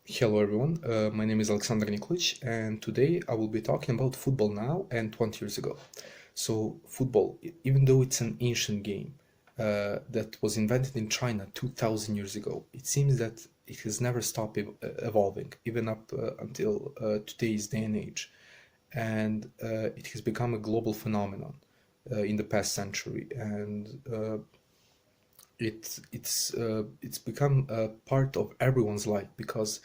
Hello everyone, my name is Aleksandar Nikolić and today I will be talking about football now and 20 years ago. So football, even though it's an ancient game that was invented in China 2000 years ago, it seems that it has never stopped evolving, even up until today's day and age. And it has become a global phenomenon in the past century. And it's become a part of everyone's life because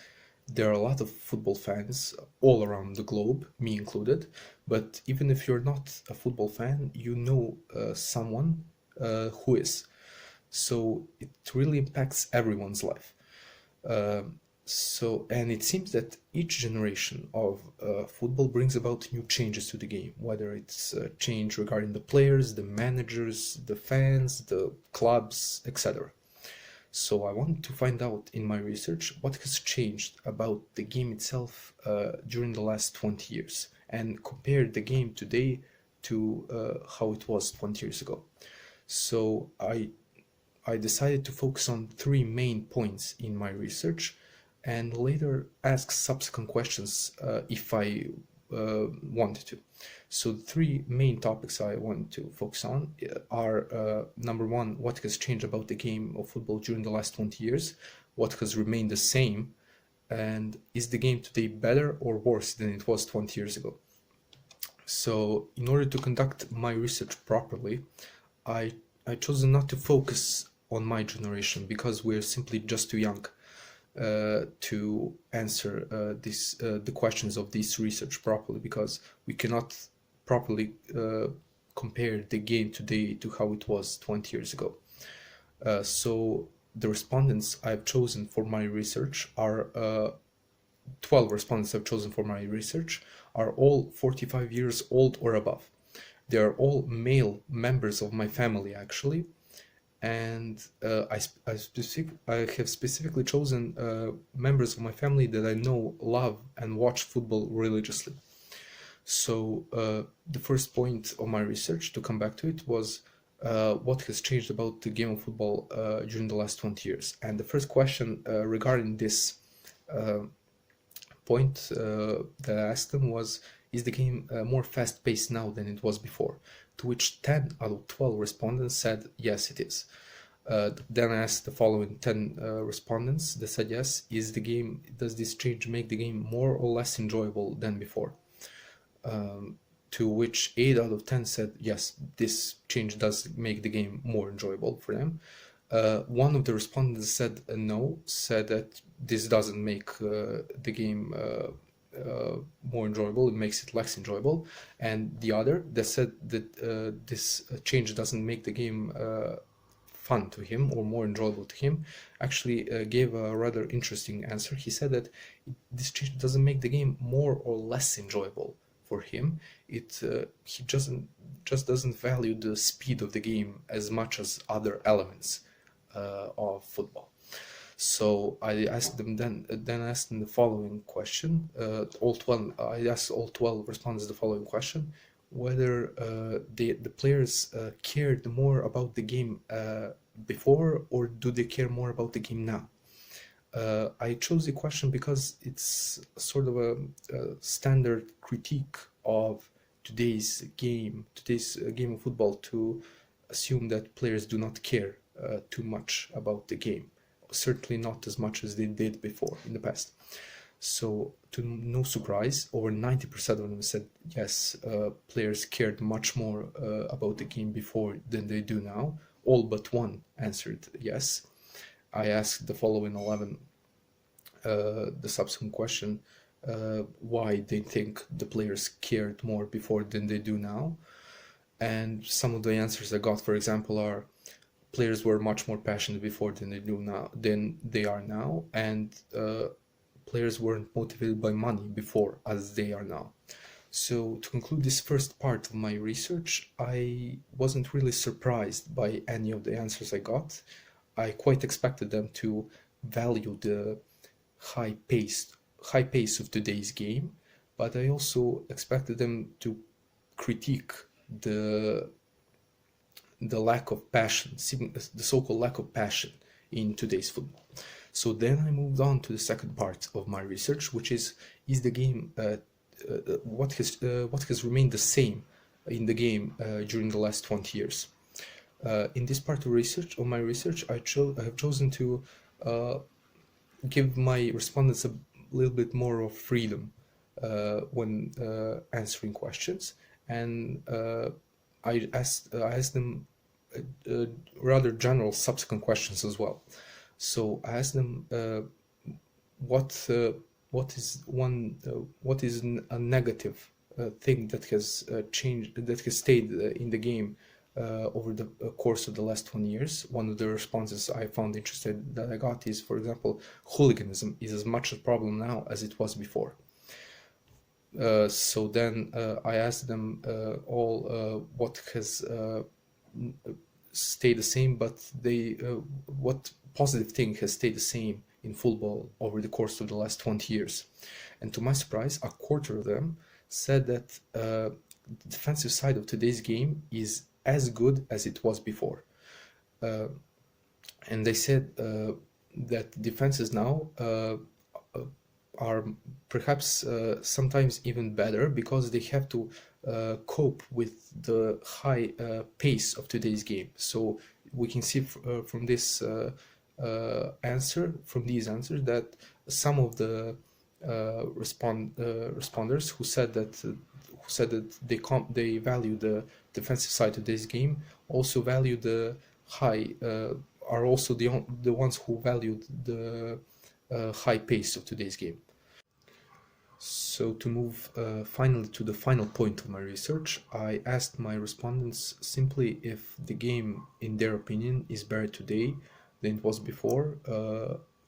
there are a lot of football fans all around the globe, me included. But even if you're not a football fan, you know someone who is. So it really impacts everyone's life. And it seems that each generation of football brings about new changes to the game, whether it's a change regarding the players, the managers, the fans, the clubs, etc. So I wanted to find out in my research what has changed about the game itself during the last 20 years and compare the game today to how it was 20 years ago. So I decided to focus on three main points in my research and later ask subsequent questions if I wanted to. So the three main topics I want to focus on are number one, what has changed about the game of football during the last 20 years, what has remained the same, and is the game today better or worse than it was 20 years ago. So in order to conduct my research properly, I chose not to focus on my generation because we're simply just too young to answer the questions of this research properly, because we cannot properly compare the game today to how it was 20 years ago. So the respondents I've chosen for my research are 12 respondents I've chosen for my research are all 45 years old or above. They are all male members of my family, actually, and I have specifically chosen members of my family that I know, love, and watch football religiously. So the first point of my research, to come back to it, was what has changed about the game of football during the last 20 years. And the first question regarding this point that I asked them was, is the game more fast-paced now than it was before? To which 10 out of 12 respondents said, yes, it is. Then I asked the following 10 respondents that said yes, does this change make the game more or less enjoyable than before? To which 8 out of 10 said yes, this change does make the game more enjoyable for them. One of the respondents said no, said that this doesn't make the game more enjoyable, it makes it less enjoyable. And the other that said that this change doesn't make the game fun to him or more enjoyable to him, actually gave a rather interesting answer. He said that this change doesn't make the game more or less enjoyable for him. He just doesn't value the speed of the game as much as other elements of football. So I asked them then asked them the following question. I asked all 12 respondents the following question: whether the players cared more about the game before, or do they care more about the game now? I chose the question because it's sort of a standard critique of today's game of football, to assume that players do not care too much about the game. Certainly not as much as they did before in the past. So, to no surprise, over 90% of them said yes, players cared much more about the game before than they do now. All but one answered yes. I asked the following 11 the subsequent question, why they think the players cared more before than they do now. And some of the answers I got, for example, are players were much more passionate before than they are now, and players weren't motivated by money before as they are now. So to conclude this first part of my research, I wasn't really surprised by any of the answers I got. I quite expected them to value the high pace of today's game, but I also expected them to critique the lack of passion, the so-called lack of passion in today's football. So then I moved on to the second part of my research, which is the game what has remained the same in the game during the last 20 years. In this part of my research, I have chosen to give my respondents a little bit more of freedom when answering questions, and I asked them rather general subsequent questions as well. So I asked them what what is a negative thing that has changed, that has stayed in the game over the course of the last 20 years. One of the responses I found interesting that I got is, for example, hooliganism is as much a problem now as it was before. So then I asked them all what has stayed the same, but what positive thing has stayed the same in football over the course of the last 20 years. And to my surprise, a quarter of them said that the defensive side of today's game is as good as it was before. And they said that defenses now are perhaps sometimes even better because they have to cope with the high pace of today's game. So we can see from this from these answers, that some of the responders who said that they value the defensive side of this game also value the high are also the ones who valued the high pace of today's game. So to move finally to the final point of my research, I asked my respondents simply if the game, in their opinion, is better today than it was before,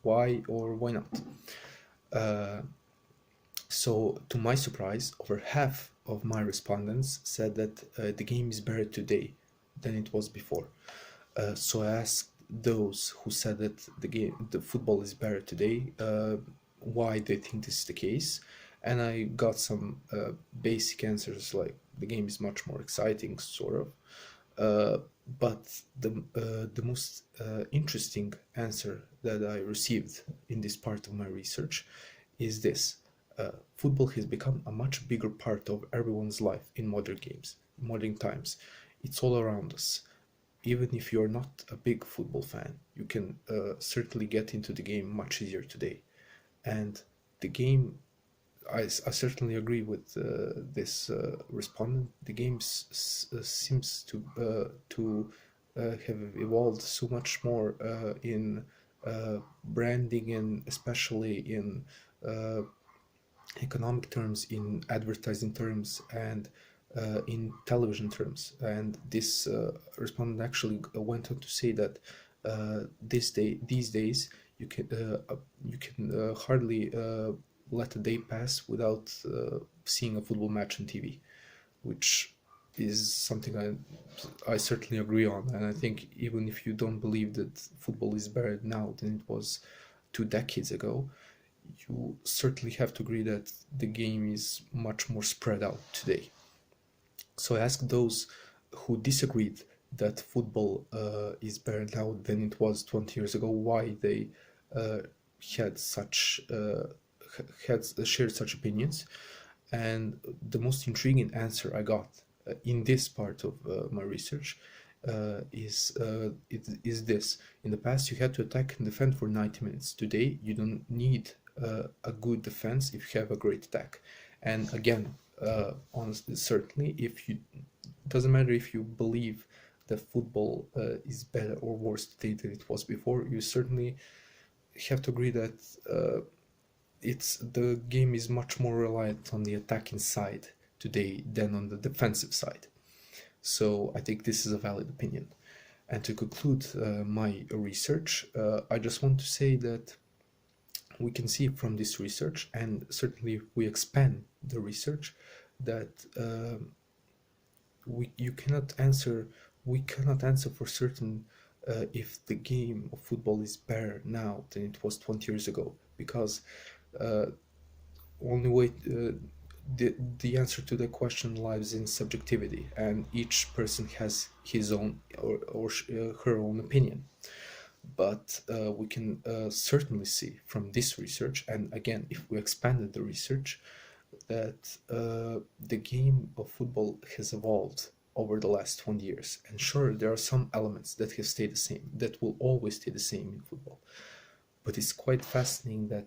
why or why not. So to my surprise, over half of my respondents said that the game is better today than it was before. So I asked those who said that the football is better today, why they think this is the case, and I got some basic answers like the game is much more exciting, sort of. But the most interesting answer that I received in this part of my research is this. Football has become a much bigger part of everyone's life in modern times. It's all around us. Even if you're not a big football fan, you can certainly get into the game much easier today. And the game, I certainly agree with this respondent. The game seems to have evolved so much more in branding, and especially in economic terms, in advertising terms, and in television terms. And this respondent actually went on to say that these days you can hardly let a day pass without seeing a football match on TV, which is something I certainly agree on. And I think even if you don't believe that football is better now than it was 2 decades ago, you certainly have to agree that the game is much more spread out today. So I asked those who disagreed that football is better now than it was 20 years ago, why they had shared such opinions. And the most intriguing answer I got in this part of my research is this. In the past, you had to attack and defend for 90 minutes. Today, you don't need a good defense if you have a great attack. And again, honestly, certainly, doesn't matter if you believe that football is better or worse today than it was before, you certainly have to agree that the game is much more reliant on the attacking side today than on the defensive side. So I think this is a valid opinion. And to conclude my research, I just want to say that we can see from this research, and certainly if we expand the research, that we cannot answer for certain if the game of football is better now than it was 20 years ago, because only way the answer to the question lies in subjectivity, and each person has his own or her own opinion. But we can certainly see from this research, and again, if we expanded the research, that the game of football has evolved over the last 20 years. And sure, there are some elements that have stayed the same, that will always stay the same in football. But it's quite fascinating that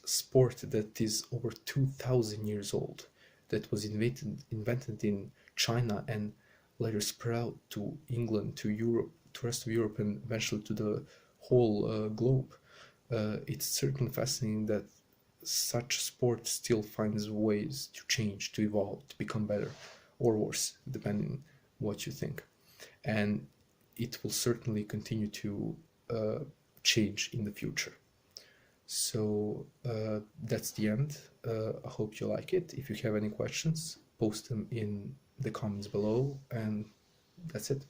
sport that is over 2,000 years old, that was invented in China and later spread out to England, to Europe, to the rest of Europe, and eventually to the whole globe. It's certainly fascinating that such sport still finds ways to change, to evolve, to become better or worse, depending what you think. And it will certainly continue to change in the future. So that's the end. I hope you like it. If you have any questions, post them in the comments below, and that's it.